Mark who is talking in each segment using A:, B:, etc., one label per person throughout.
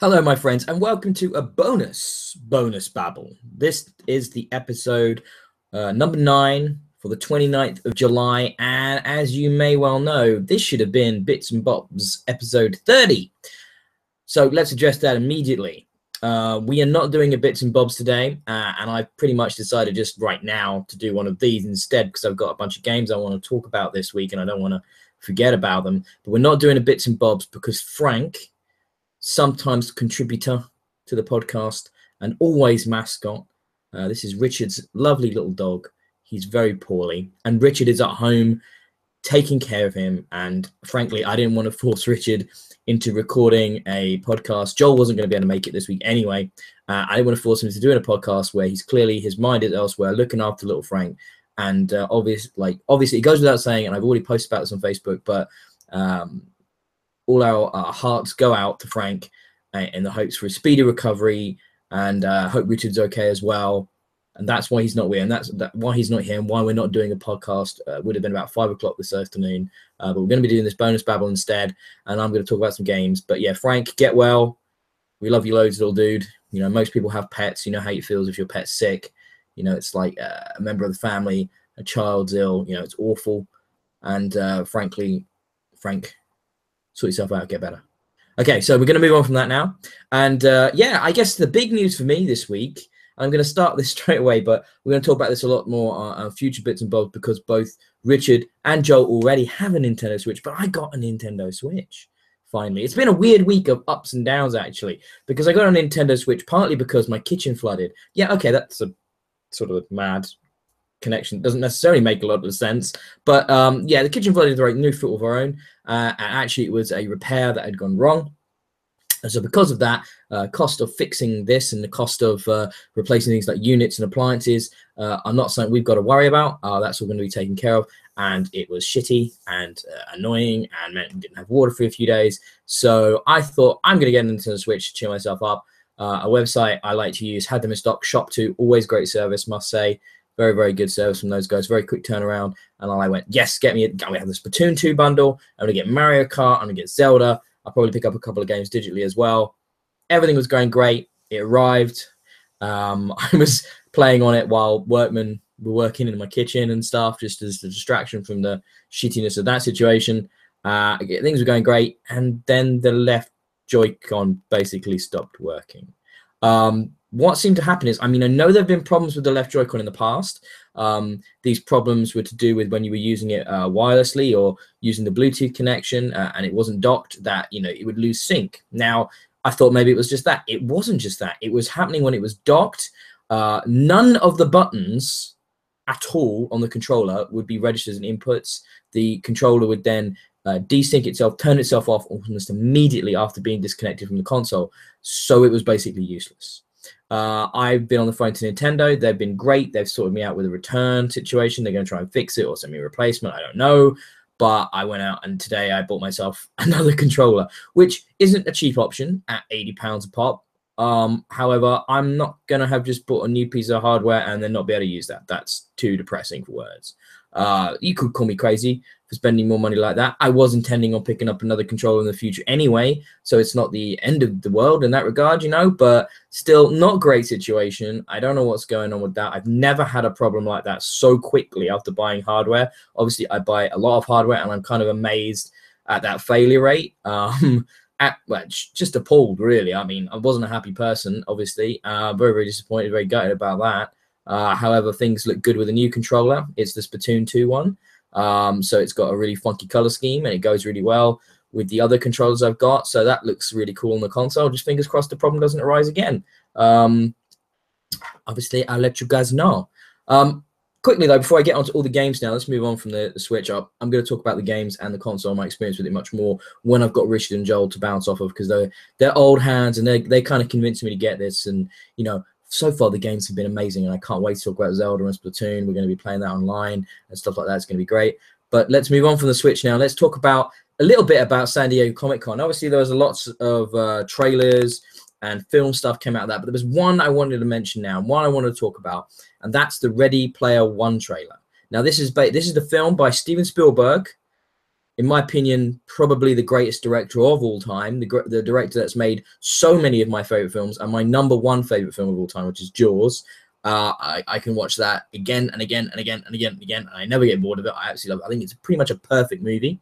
A: Hello, my friends, and welcome to a bonus Babble. This is the episode number 9 for the 29th of July, and as you may well know, this should have been Bits and Bobs episode 30. So let's address that immediately. We are not doing a Bits and Bobs today, and I pretty much decided just right now to do one of these instead because I've got a bunch of games I want to talk about this week, and I don't want to forget about them. But we're not doing a Bits and Bobs because Frank, sometimes contributor to the podcast and always mascot. This is Richard's lovely little dog. He's very poorly, and Richard is at home taking care of him. And frankly, I didn't want to force Richard into recording a podcast. Joel wasn't going to be able to make it this week anyway. I didn't want to force him to do a podcast where he's clearly his mind is elsewhere, looking after little Frank. And obviously, it goes without saying, and I've already posted about this on Facebook, but all our hearts go out to Frank in the hopes for a speedy recovery, and hope Richard's okay as well. And that's why he's not here, and that's why he's not here, and why we're not doing a podcast. Would have been about 5 o'clock this afternoon, but we're going to be doing this bonus babble instead, and I'm going to talk about some games. But yeah, Frank, get well. We love you loads, little dude. You know, most people have pets. You know how it feels if your pet's sick. You know, it's like a member of the family, a child's ill. You know, it's awful. And frankly, Frank, sort yourself out, get better. Okay, so we're going to move on from that now. And yeah, I guess the big news for me this week, I'm going to start this straight away, but we're going to talk about this a lot more on future Bits and Bobs because both Richard and Joel already have a Nintendo Switch, but I got a Nintendo Switch, finally. It's been a weird week of ups and downs, actually, because I got a Nintendo Switch partly because my kitchen flooded. Yeah, okay, that's a sort of mad connection. Doesn't necessarily make a lot of sense, but yeah, the kitchen flooded right, new fault of our own, and actually it was a repair that had gone wrong. And so because of that, cost of fixing this and the cost of replacing things like units and appliances are not something we've got to worry about. That's all going to be taken care of. And it was shitty and annoying and meant we didn't have water for a few days. So I thought I'm going to get into the Switch to cheer myself up. A website I like to use, had them in stock, Shop2, always great service, must say. Very, very good service from those guys. Very quick turnaround. And I went, yes, get me. We have the Splatoon 2 bundle. I'm going to get Mario Kart. I'm going to get Zelda. I'll probably pick up a couple of games digitally as well. Everything was going great. It arrived. I was playing on it while workmen were working in my kitchen and stuff, just as a distraction from the shittiness of that situation. Things were going great. And then the left Joy-Con basically stopped working. What seemed to happen is, I mean, I know there have been problems with the left Joy-Con in the past. These problems were to do with when you were using it wirelessly or using the Bluetooth connection and it wasn't docked, that, you know, it would lose sync. Now, I thought maybe it was just that. It wasn't just that. It was happening when it was docked. None of the buttons at all on the controller would be registered as inputs. The controller would then desync itself, turn itself off almost immediately after being disconnected from the console. So it was basically useless. I've been on the phone to Nintendo. They've been great. They've sorted me out with a return situation. They're going to try and fix it or send me a replacement. I don't know. But I went out and today I bought myself another controller, which isn't a cheap option at £80 a pop. However, I'm not going to have just bought a new piece of hardware and then not be able to use that. That's too depressing for words. You could call me crazy for spending more money like that. I was intending on picking up another controller in the future anyway, so it's not the end of the world in that regard, you know, but still not great situation. I don't know what's going on with that. I've never had a problem like that so quickly after buying hardware. Obviously, I buy a lot of hardware, and I'm kind of amazed at that failure rate. Well, just appalled, really. I mean, I wasn't a happy person, obviously. Very, very disappointed, very gutted about that. However, things look good with a new controller. It's the Splatoon 2 one. So it's got a really funky color scheme and it goes really well with the other controllers I've got. So that looks really cool on the console. Just fingers crossed the problem doesn't arise again. Obviously, I'll let you guys know. Quickly, though, before I get onto all the games now, let's move on from the Switch up. I'm going to talk about the games and the console, my experience with it much more when I've got Richard and Joel to bounce off of, because they're old hands and they kind of convinced me to get this. And, you know, so far the games have been amazing, and I can't wait to talk about Zelda and Splatoon. We're going to be playing that online and stuff like that. It's going to be great. But let's move on from the Switch now. Let's talk about a little bit about San Diego Comic-Con. Obviously, there was lots of trailers and film stuff came out of that, but there was one I wanted to mention now, and one I wanted to talk about, and that's the Ready Player One trailer. Now, this is the film by Steven Spielberg, in my opinion, probably the greatest director of all time, the director that's made so many of my favorite films, and my #1 favorite film of all time, which is Jaws. I can watch that again and again and again and again and again, and I never get bored of it. I absolutely love it. I think it's pretty much a perfect movie.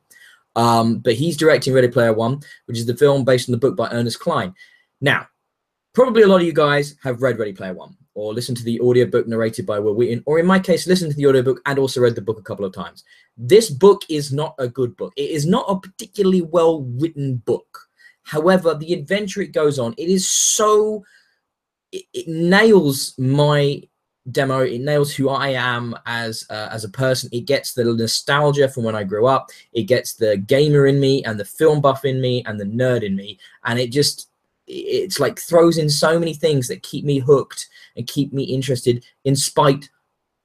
A: But he's directing Ready Player One, which is the film based on the book by Ernest Cline. Now, probably a lot of you guys have read Ready Player One, or listened to the audiobook narrated by Will Wheaton, or in my case, listened to the audiobook and also read the book a couple of times. This book is not a good book. It is not a particularly well-written book. However, the adventure it goes on, it is so... It nails my demo. It nails who I am as a person. It gets the nostalgia from when I grew up. It gets the gamer in me and the film buff in me and the nerd in me. And it's like throws in so many things that keep me hooked and keep me interested, in spite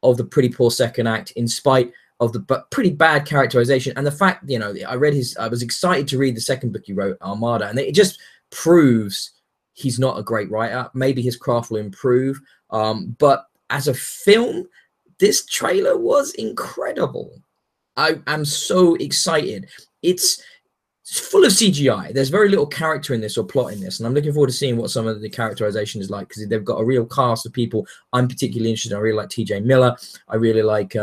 A: of the pretty poor second act, in spite of the pretty bad characterization, and the fact, you know, I was excited to read the second book he wrote, Armada, and it just proves he's not a great writer. Maybe his craft will improve, but as a film, this trailer was incredible. I'm so excited. It's full of CGI. There's very little character in this or plot in this, and I'm looking forward to seeing what some of the characterization is like, because they've got a real cast of people I'm particularly interested in. I really like TJ Miller. I really like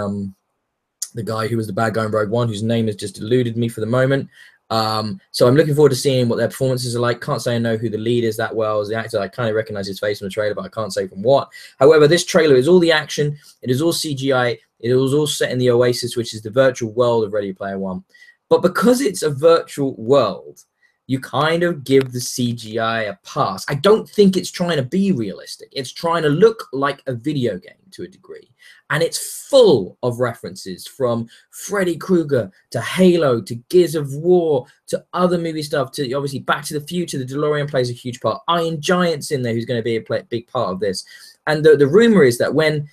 A: the guy who was the bad guy in Rogue One, whose name has just eluded me for the moment. So I'm looking forward to seeing what their performances are like. Can't say I know who the lead is that well as the actor. I kind of recognize his face from the trailer, but I can't say from what. However, this trailer is all the action. It is all CGI. It was all set in the Oasis, which is the virtual world of Ready Player One. But because it's a virtual world, you kind of give the CGI a pass. I don't think it's trying to be realistic. It's trying to look like a video game to a degree. And it's full of references from Freddy Krueger to Halo to Gears of War to other movie stuff to obviously Back to the Future. The DeLorean plays a huge part. Iron Giant's in there, who's going to be a big part of this. And the rumor is that when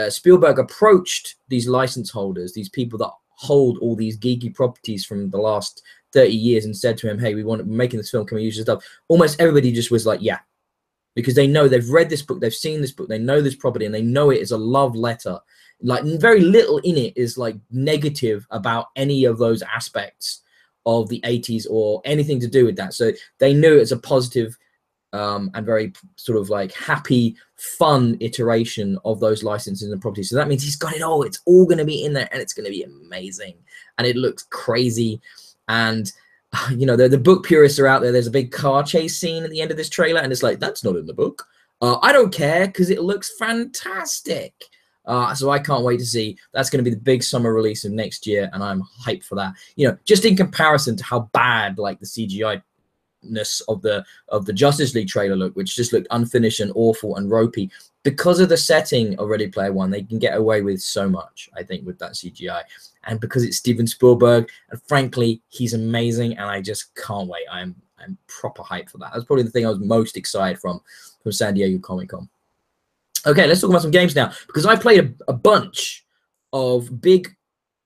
A: Spielberg approached these license holders, these people that hold all these geeky properties from the last 30 years, and said to him, hey, we're making this film, can we use this stuff? Almost everybody just was like, yeah. Because they know, they've read this book, they've seen this book, they know this property, and they know it is a love letter. Like, very little in it is like negative about any of those aspects of the 80s or anything to do with that. So they knew it's a positive and very sort of like happy, fun iteration of those licenses and properties. So that means he's got it all. It's all going to be in there, and it's going to be amazing. And it looks crazy. And you know, the book purists are out there. There's a big car chase scene at the end of this trailer, and it's like, that's not in the book. I don't care, because it looks fantastic. So I can't wait to see. That's going to be the big summer release of next year, and I'm hyped for that. You know, just in comparison to how bad like the CGI-ness of the Justice League trailer looked, which just looked unfinished and awful and ropey. Because of the setting of Ready Player One, they can get away with so much, I think, with that CGI. And because it's Steven Spielberg, and frankly, he's amazing, and I just can't wait. I'm proper hyped for that. That's probably the thing I was most excited from San Diego Comic-Con. Okay, let's talk about some games now, because I played a bunch of big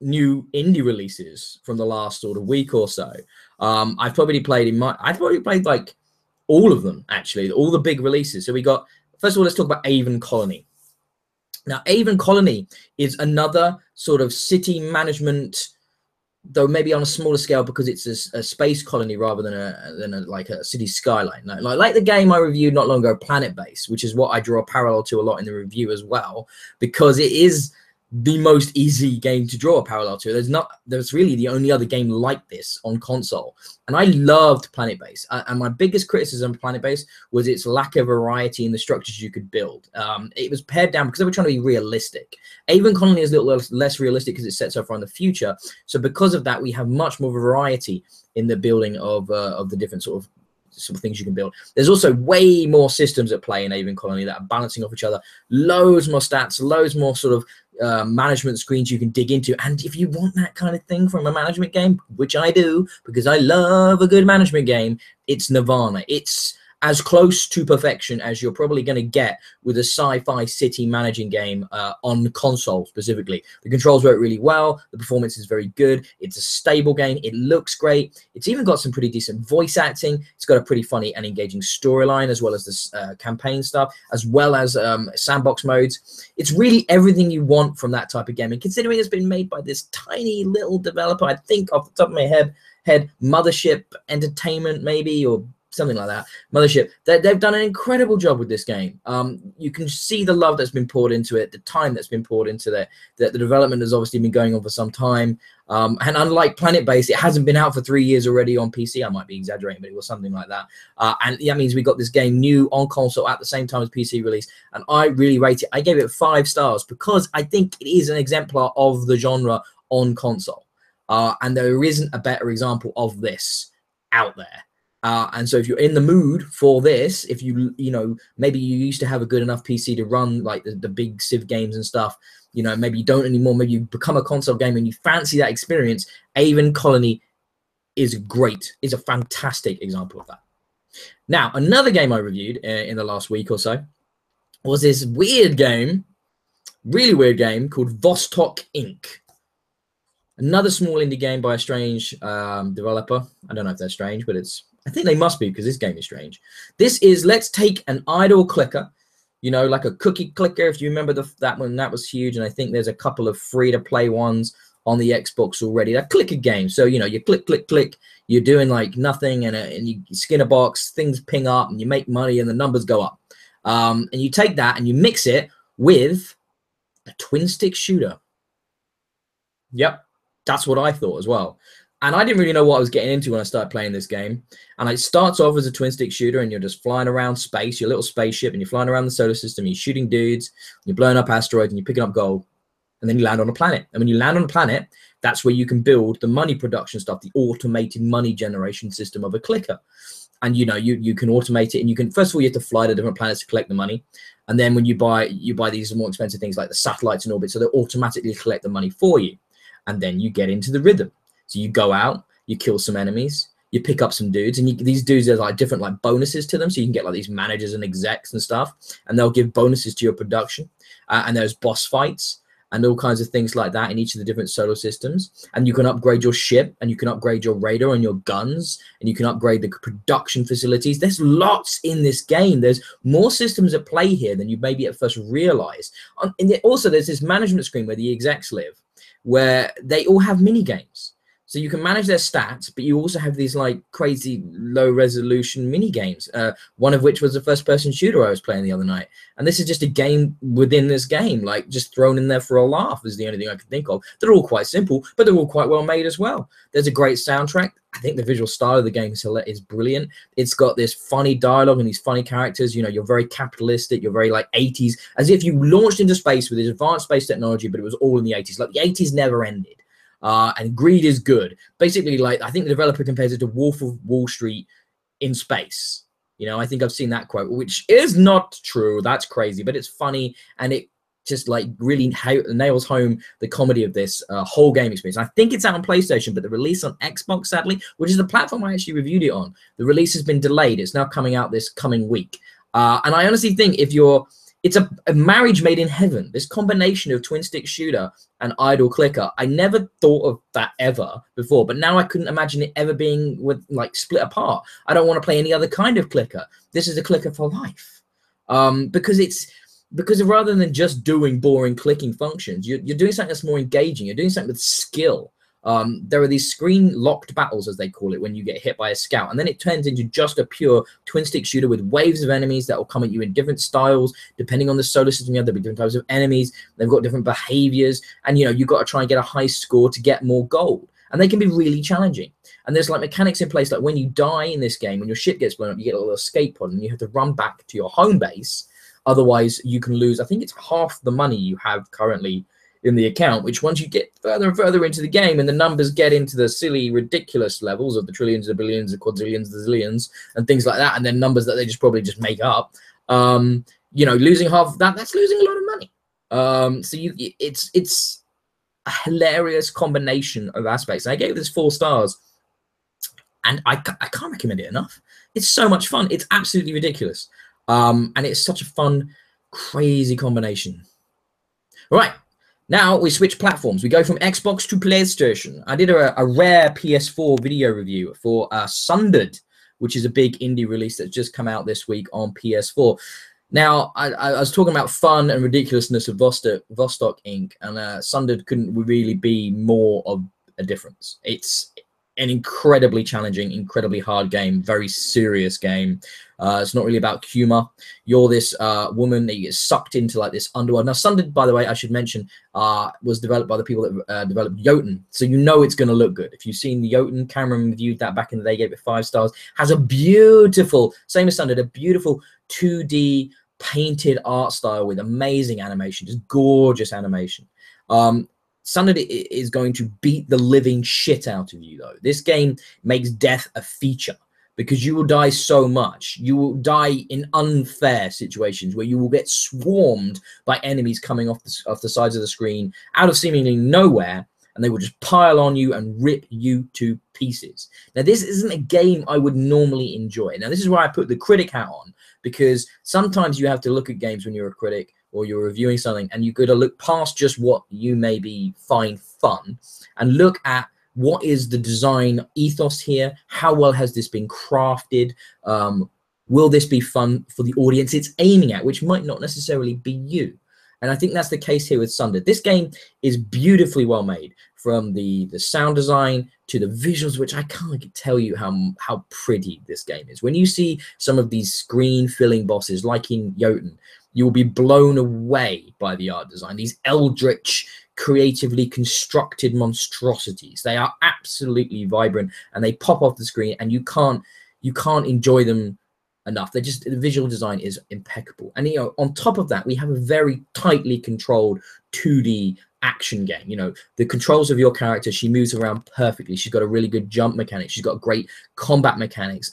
A: new indie releases from the last sort of week or so. I've probably played like all of them, actually, all the big releases. So we got, first of all, let's talk about Aven Colony. Now, Aven Colony is another sort of city management, though maybe on a smaller scale, because it's a space colony rather than like a city skyline. Like the game I reviewed not long ago, Planet-Based, which is what I draw a parallel to a lot in the review as well, because it is the most easy game to draw a parallel to. There's really the only other game like this on console, and I loved Planet-Based. And my biggest criticism of Planet-Based was its lack of variety in the structures you could build. It was pared down because they were trying to be realistic. Aven Colony is a little less realistic because it sets so far in the future. So because of that, we have much more variety in the building of the different sort of things you can build. There's also way more systems at play in Aven Colony that are balancing off each other. Loads more stats, loads more sort of management screens you can dig into. And if you want that kind of thing from a management game, which I do because I love a good management game, it's Nirvana. It's as close to perfection as you're probably going to get with a sci-fi city managing game on console specifically. The controls work really well. The performance is very good. It's a stable game. It looks great. It's even got some pretty decent voice acting. It's got a pretty funny and engaging storyline, as well as this campaign stuff, as well as sandbox modes. It's really everything you want from that type of game. And considering it's been made by this tiny little developer, I think off the top of my head, Mothership Entertainment maybe, or something like that. Mothership. They've done an incredible job with this game. You can see the love that's been poured into it, the time that's been poured into it. The development has obviously been going on for some time. And unlike Planet-based, it hasn't been out for 3 years already on PC. I might be exaggerating, but it was something like that. And that means we got this game new on console at the same time as PC release. And I really rate it. I gave it 5 stars because I think it is an exemplar of the genre on console. And there isn't a better example of this out there. And so if you're in the mood for this, if you know, maybe you used to have a good enough PC to run like the big Civ games and stuff, you know, maybe you don't anymore, maybe you become a console gamer and you fancy that experience, Aven Colony is great. It's a fantastic example of that. Now, another game I reviewed in the last week or so was this weird game, really weird game called Vostok Inc. Another small indie game by a strange developer. I don't know if they're strange, but I think they must be because this game is strange. This is, let's take an idle clicker, you know, like a cookie clicker. If you remember that one, that was huge. And I think there's a couple of free-to-play ones on the Xbox already. That clicker game. So, you know, you click, click, click. You're doing like nothing and you skin a box, things ping up and you make money and the numbers go up. And you take that and you mix it with a twin-stick shooter. Yep. That's what I thought as well. And I didn't really know what I was getting into when I started playing this game. And it starts off as a twin-stick shooter, and you're just flying around space, your little spaceship, and you're flying around the solar system, and you're shooting dudes, and you're blowing up asteroids, and you're picking up gold. And then you land on a planet. And when you land on a planet, that's where you can build the money production stuff, the automated money generation system of a clicker. And, you know, you can automate it, and you can, first of all, you have to fly to different planets to collect the money. And then when you buy these more expensive things like the satellites in orbit, so they automatically collect the money for you. And then you get into the rhythm. So you go out, you kill some enemies, you pick up some dudes, and these dudes are like different like bonuses to them. So you can get like these managers and execs and stuff, and they'll give bonuses to your production. And there's boss fights and all kinds of things like that in each of the different solar systems. And you can upgrade your ship, and you can upgrade your radar and your guns, and you can upgrade the production facilities. There's lots in this game. There's more systems at play here than you maybe at first realize. And also there's this management screen where the execs live, where they all have mini games. So you can manage their stats, but you also have these like crazy low resolution mini games. One of which was the first person shooter I was playing the other night. And this is just a game within this game, like just thrown in there for a laugh is the only thing I could think of. They're all quite simple, but they're all quite well made as well. There's a great soundtrack. I think the visual style of the game is brilliant. It's got this funny dialogue and these funny characters. You know, you're very capitalistic. You're very like 80s, as if you launched into space with this advanced space technology, but it was all in the 80s. Like the 80s never ended. And greed is good. Basically, like I think the developer compares it to Wolf of Wall Street in space. You know, I think I've seen that quote, which is not true. That's crazy, but it's funny, and it just like really nails home the comedy of this whole game experience. I think it's out on PlayStation, but the release on Xbox, sadly, which is the platform I actually reviewed it on, the release has been delayed. It's now coming out this coming week. And I honestly think it's a marriage made in heaven. This combination of twin stick shooter and idle clicker. I never thought of that ever before, but now I couldn't imagine it ever being split apart. I don't want to play any other kind of clicker. This is a clicker for life, because rather than just doing boring clicking functions, you're doing something that's more engaging. You're doing something with skill. There are these screen-locked battles, as they call it, when you get hit by a scout. And then it turns into just a pure twin-stick shooter with waves of enemies that will come at you in different styles. Depending on the solar system, there'll be different types of enemies. They've got different behaviors. And, you know, you've got to try and get a high score to get more gold. And they can be really challenging. And there's, like, mechanics in place. Like, when you die in this game, when your ship gets blown up, you get a little escape pod, and you have to run back to your home base. Otherwise, you can lose, I think it's half the money you have currently in the account, which once you get further and further into the game and the numbers get into the silly, ridiculous levels of the trillions, the billions, the quadrillions, the zillions, and things like that, and then numbers that they probably just make up, you know, losing half of that, that's losing a lot of money. So it's a hilarious combination of aspects. And I gave this 4 stars. And I can't recommend it enough. It's so much fun. It's absolutely ridiculous. And it's such a fun, crazy combination. Right. Now we switch platforms. We go from Xbox to PlayStation. I did a rare PS4 video review for Sundered, which is a big indie release that's just come out this week on PS4. Now, I was talking about fun and ridiculousness of Vostok Inc. And Sundered couldn't really be more of a difference. It's an incredibly challenging, incredibly hard game, very serious game. It's not really about humor. You're this woman that you get sucked into like this underworld. Now, Sundered, by the way, I should mention, was developed by the people that developed Jotun. So you know it's going to look good. If you've seen the Jotun, Cameron reviewed that back in the day, gave it 5 stars. Has a beautiful, same as Sundered, a beautiful 2D painted art style with amazing animation, just gorgeous animation. Sundered is going to beat the living shit out of you, though. This game makes death a feature because you will die so much. You will die in unfair situations where you will get swarmed by enemies coming off the sides of the screen out of seemingly nowhere, and they will just pile on you and rip you to pieces. Now, this isn't a game I would normally enjoy. Now, this is where I put the critic hat on, because sometimes you have to look at games when you're a critic or you're reviewing something, and you've got to look past just what you maybe find fun and look at what is the design ethos here. How well has this been crafted? Will this be fun for the audience it's aiming at, which might not necessarily be you? And I think that's the case here with Sundered. This game is beautifully well made, from the sound design to the visuals, which I can't tell you how pretty this game is. When you see some of these screen-filling bosses, like in Jotun, you will be blown away by the art design. These eldritch, creatively constructed monstrosities. They are absolutely vibrant, and they pop off the screen, and you can't enjoy them enough. They're just, the visual design is impeccable. And, you know, on top of that, we have a very tightly controlled 2D action game. You know, the controls of your character, she moves around perfectly. She's got a really good jump mechanic. She's got great combat mechanics,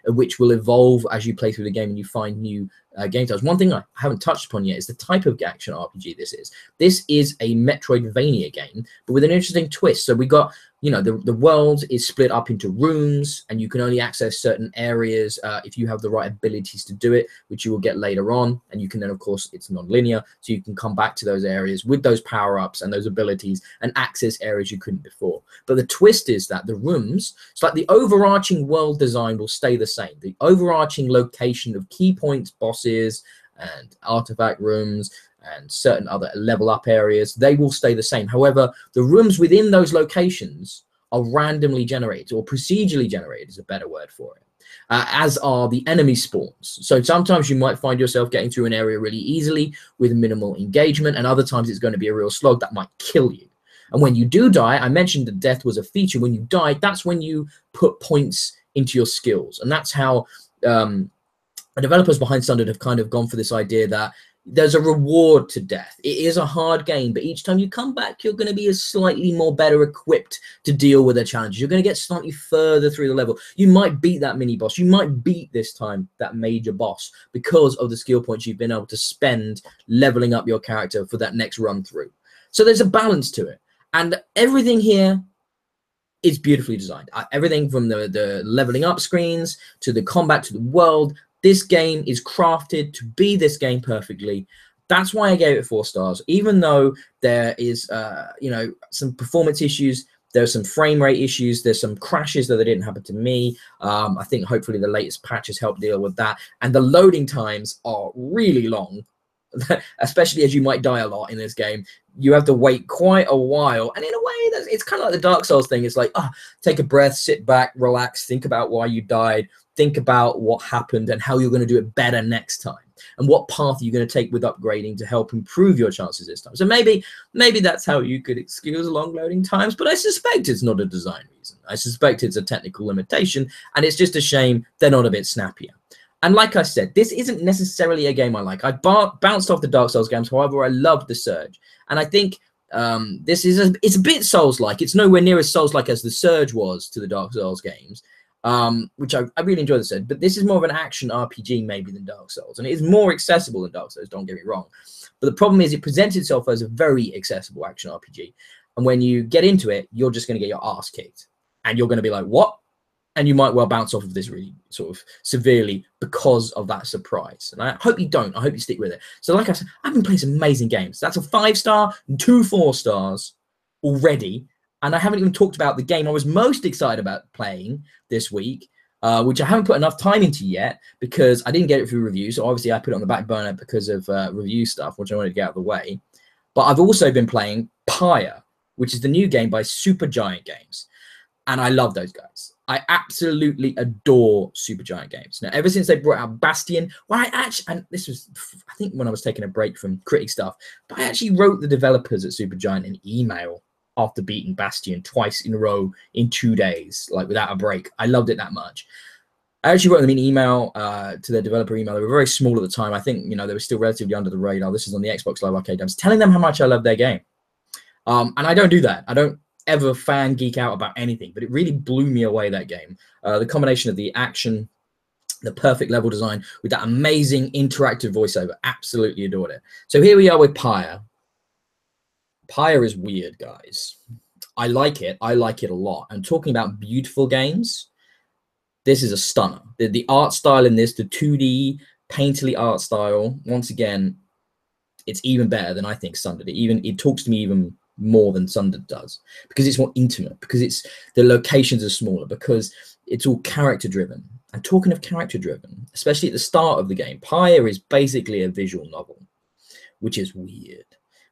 A: which will evolve as you play through the game and you find new game styles. One thing I haven't touched upon yet is the type of action RPG this is. This is a Metroidvania game, but with an interesting twist. So we got, you know, the world is split up into rooms, and you can only access certain areas if you have the right abilities to do it, which you will get later on. And you can then, of course, it's non-linear, so you can come back to those areas with those power-ups and those abilities and access areas you couldn't before. But the twist is that the rooms, it's like the overarching world design will stay the same. The overarching location of key points, bosses, and artifact rooms, and certain other level up areas, they will stay the same. However, the rooms within those locations are randomly generated, or procedurally generated is a better word for it, as are the enemy spawns. So sometimes you might find yourself getting through an area really easily with minimal engagement, and other times it's going to be a real slog that might kill you. And when you do die, I mentioned that death was a feature. When you die, that's when you put points into your skills. And that's how the developers behind Sundered have kind of gone for this idea that there's a reward to death. It is a hard game, but each time you come back, you're going to be a slightly more better equipped to deal with the challenges. You're going to get slightly further through the level. You might beat that mini boss. You might beat this time that major boss because of the skill points you've been able to spend leveling up your character for that next run through. So there's a balance to it. And everything here is beautifully designed. Everything from the leveling up screens to the combat to the world. This game is crafted to be this game perfectly. That's why I gave it 4 stars. Even though there is, you know, some performance issues, there's some frame rate issues, there's some crashes that didn't happen to me. I think hopefully the latest patches help deal with that. And the loading times are really long, especially as you might die a lot in this game. You have to wait quite a while. And in a way, it's kind of like the Dark Souls thing. It's like, take a breath, sit back, relax, think about why you died. Think about what happened and how you're going to do it better next time, and what path you're going to take with upgrading to help improve your chances this time. So maybe that's how you could excuse long loading times, but I suspect it's not a design reason. I suspect it's a technical limitation, and it's just a shame they're not a bit snappier. And like I said, this isn't necessarily a game I like. I bounced off the Dark Souls games. However, I loved the Surge, and I think this is it's a bit Souls-like. It's nowhere near as Souls-like as the Surge was to the Dark Souls games. Which I really enjoy the Surge, but this is more of an action RPG maybe than Dark Souls, and it is more accessible than Dark Souls, don't get me wrong. But the problem is it presents itself as a very accessible action RPG, and when you get into it, you're just going to get your ass kicked, and you're going to be like, what? And you might well bounce off of this really sort of severely because of that surprise. And I hope you don't. I hope you stick with it. So like I said, I've been playing some amazing games. That's a 5-star and 2 4-stars already. And I haven't even talked about the game I was most excited about playing this week, which I haven't put enough time into yet because I didn't get it through review. So obviously I put it on the back burner because of review stuff, which I wanted to get out of the way. But I've also been playing Pyre, which is the new game by Supergiant Games. And I love those guys. I absolutely adore Supergiant Games. Now, ever since they brought out Bastion, well, and this was, I think, when I was taking a break from critic stuff, but I actually wrote the developers at Supergiant an email after beating Bastion twice in a row in 2 days, like without a break. I loved it that much. I actually wrote them an email to their developer email. They were very small at the time. I think, you know, they were still relatively under the radar. This is on the Xbox Live Arcade Games, telling them how much I love their game. And I don't do that. I don't ever fan geek out about anything, but it really blew me away, that game. The combination of the action, the perfect level design with that amazing interactive voiceover, absolutely adored it. So here we are with Pyre. Pyre is weird, guys. I like it. I like it a lot. And talking about beautiful games, this is a stunner. The art style in this, the 2D painterly art style, once again, it's even better than I think Sundered. It talks to me even more than Sundered does, because it's more intimate, because it's the locations are smaller, because it's all character driven. And talking of character driven, especially at the start of the game, Pyre is basically a visual novel, which is weird,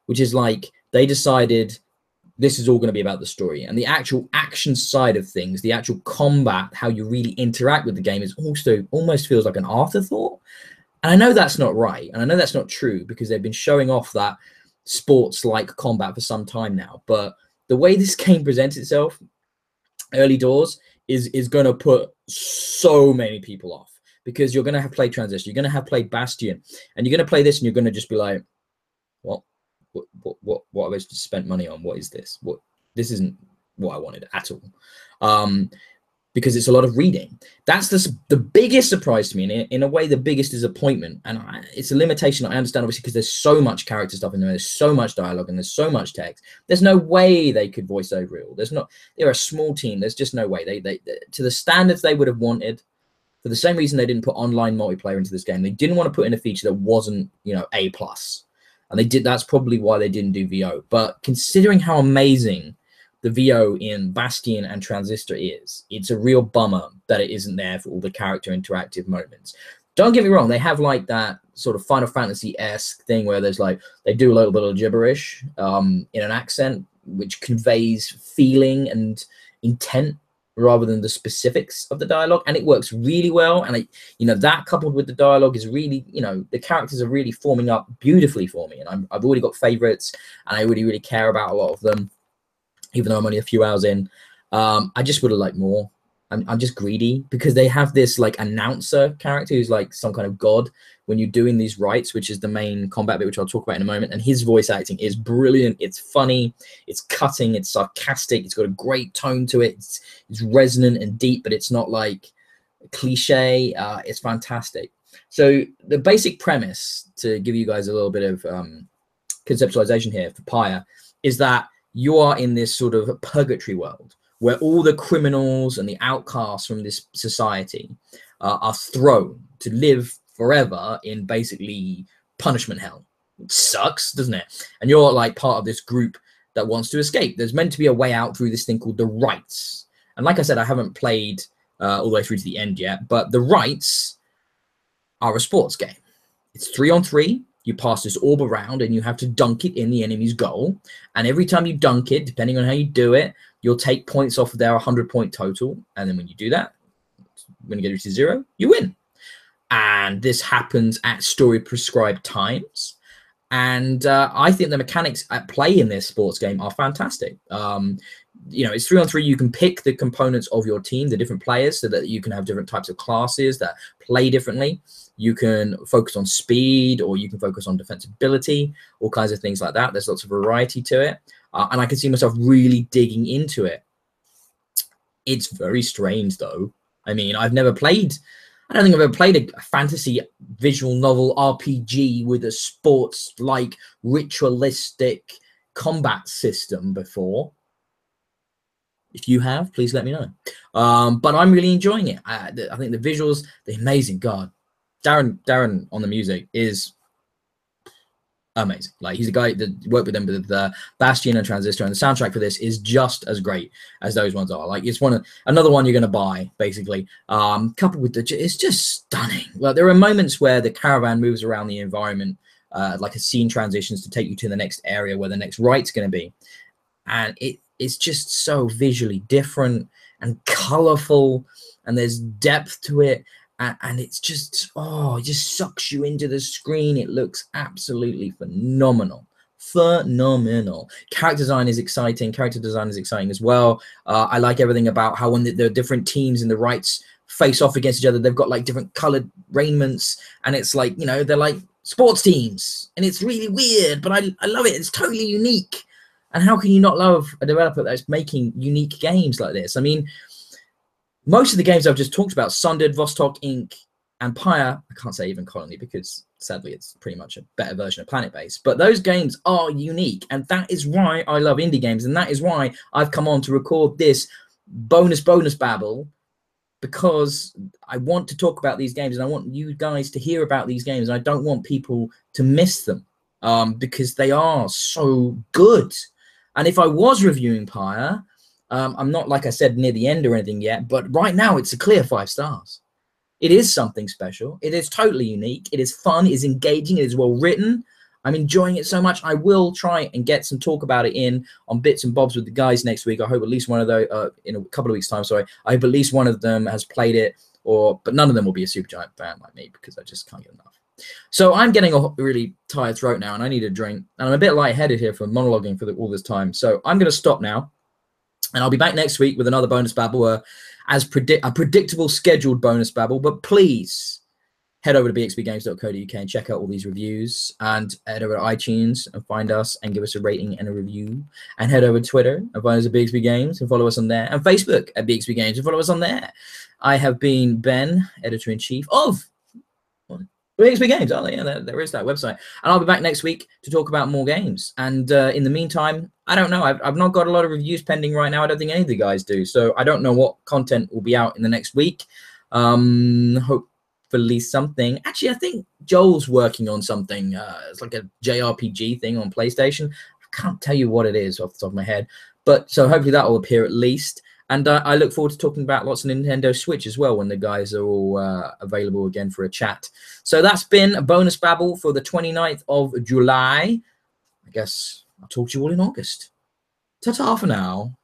A: which is like they decided this is all going to be about the story, and the actual action side of things, the actual combat, how you really interact with the game, is also almost feels like an afterthought. And I know that's not right, and I know that's not true, because they've been showing off that sports-like combat for some time now. But the way this game presents itself early doors is going to put so many people off, because you're going to have played Transition, you're going to have played Bastion, and you're going to play this and you're going to just be like, what have I just spent money on? What is this? This isn't what I wanted at all. Because it's a lot of reading. That's the biggest surprise to me, and in a way the biggest disappointment. And it's a limitation I understand, obviously, because there's so much character stuff in there, there's so much dialogue, and there's so much text. There's no way they could voice over it all. They're a small team. There's just no way. They to the standards they would have wanted, for the same reason they didn't put online multiplayer into this game. They didn't want to put in a feature that wasn't, you know, A+. And they did. That's probably why they didn't do VO. But considering how amazing the VO in Bastion and Transistor is, it's a real bummer that it isn't there for all the character interactive moments. Don't get me wrong, they have like that sort of Final Fantasy-esque thing where there's like, they do a little bit of gibberish in an accent, which conveys feeling and intent rather than the specifics of the dialogue, and it works really well. And you know, that coupled with the dialogue is really, you know, the characters are really forming up beautifully for me, and I've already got favorites, and I really care about a lot of them, even though I'm only a few hours in. I just would have liked more. I'm just greedy, because they have this like announcer character who's like some kind of god when you're doing these rites, which is the main combat bit, which I'll talk about in a moment. And his voice acting is brilliant. It's funny, it's cutting, it's sarcastic, it's got a great tone to it. It's resonant and deep, but it's not like cliche. It's fantastic. So the basic premise, to give you guys a little bit of conceptualization here for Pyre, is that you are in this sort of purgatory world where all the criminals and the outcasts from this society are thrown to live forever in basically punishment hell. It sucks, doesn't it? And you're like part of this group that wants to escape. There's meant to be a way out through this thing called the rites. And like I said, I haven't played all the way through to the end yet, but the rites are a sports game. It's 3-on-3. You pass this orb around and you have to dunk it in the enemy's goal. And every time you dunk it, depending on how you do it, you'll take points off of their 100-point total. And then when you do that, when you get to 0, you win. And this happens at story prescribed times. And I think the mechanics at play in this sports game are fantastic. You know, it's 3-on-3. You can pick the components of your team, the different players, so that you can have different types of classes that play differently. You can focus on speed, or you can focus on defensibility, all kinds of things like that. There's lots of variety to it. And I can see myself really digging into it. It's very strange, though. I mean, I don't think I've ever played a fantasy visual novel RPG with a sports-like ritualistic combat system before. If you have, please let me know. But I'm really enjoying it. I think the visuals, the amazing. God, Darren on the music is amazing. Like, he's a guy that worked with them with Bastion and Transistor, and the soundtrack for this is just as great as those ones are. Like, it's another one you're going to buy, basically. Coupled with it's just stunning. Well, there are moments where the caravan moves around the environment, like a scene transitions to take you to the next area where the next right's going to be, and it's just so visually different and colorful, and there's depth to it. And it's just, it just sucks you into the screen. It looks absolutely phenomenal. Phenomenal. Character design is exciting. Character design is exciting as well. I like everything about how when the different teams in the rights face off against each other, they've got like different colored raiments. And it's like, you know, they're like sports teams. And it's really weird, but I love it. It's totally unique. And how can you not love a developer that's making unique games like this? I mean, most of the games I've just talked about, Sundered, Vostok Inc, and Pyre, I can't say Aven Colony because sadly it's pretty much a better version of Planet-based, but those games are unique, and that is why I love indie games, and that is why I've come on to record this bonus Babble, because I want to talk about these games, and I want you guys to hear about these games, and I don't want people to miss them, because they are so good. And if I was reviewing Pyre, I'm not, like I said, near the end or anything yet, but right now it's a clear 5 stars. It is something special. It is totally unique. It is fun. It is engaging. It is well written. I'm enjoying it so much. I will try and get some talk about it in on Bits and Bobs with the guys next week. I hope at least one of those, in a couple of weeks' time, sorry, I hope at least one of them has played it, but none of them will be a Supergiant fan like me because I just can't get enough. So I'm getting a really tired throat now, and I need a drink. And I'm a bit lightheaded here from monologuing for all this time. So I'm going to stop now. And I'll be back next week with another bonus babble, a predictable scheduled bonus babble. But please head over to bxbgames.co.uk and check out all these reviews, and head over to iTunes and find us and give us a rating and a review, and head over to Twitter and find us at Bxb Games and follow us on there, and Facebook at Bxb Games and follow us on there. I have been Ben, editor-in-chief of Bxb Games. Oh yeah, there is that website. And I'll be back next week to talk about more games. And in the meantime, I don't know. I've not got a lot of reviews pending right now. I don't think any of the guys do. So I don't know what content will be out in the next week. Hopefully something. Actually, I think Joel's working on something. It's like a JRPG thing on PlayStation. I can't tell you what it is off the top of my head. But so hopefully that will appear at least. And I look forward to talking about lots of Nintendo Switch as well when the guys are all available again for a chat. So that's been a bonus babble for the 29th of July. I guess I'll talk to you all in August. Ta-ta for now.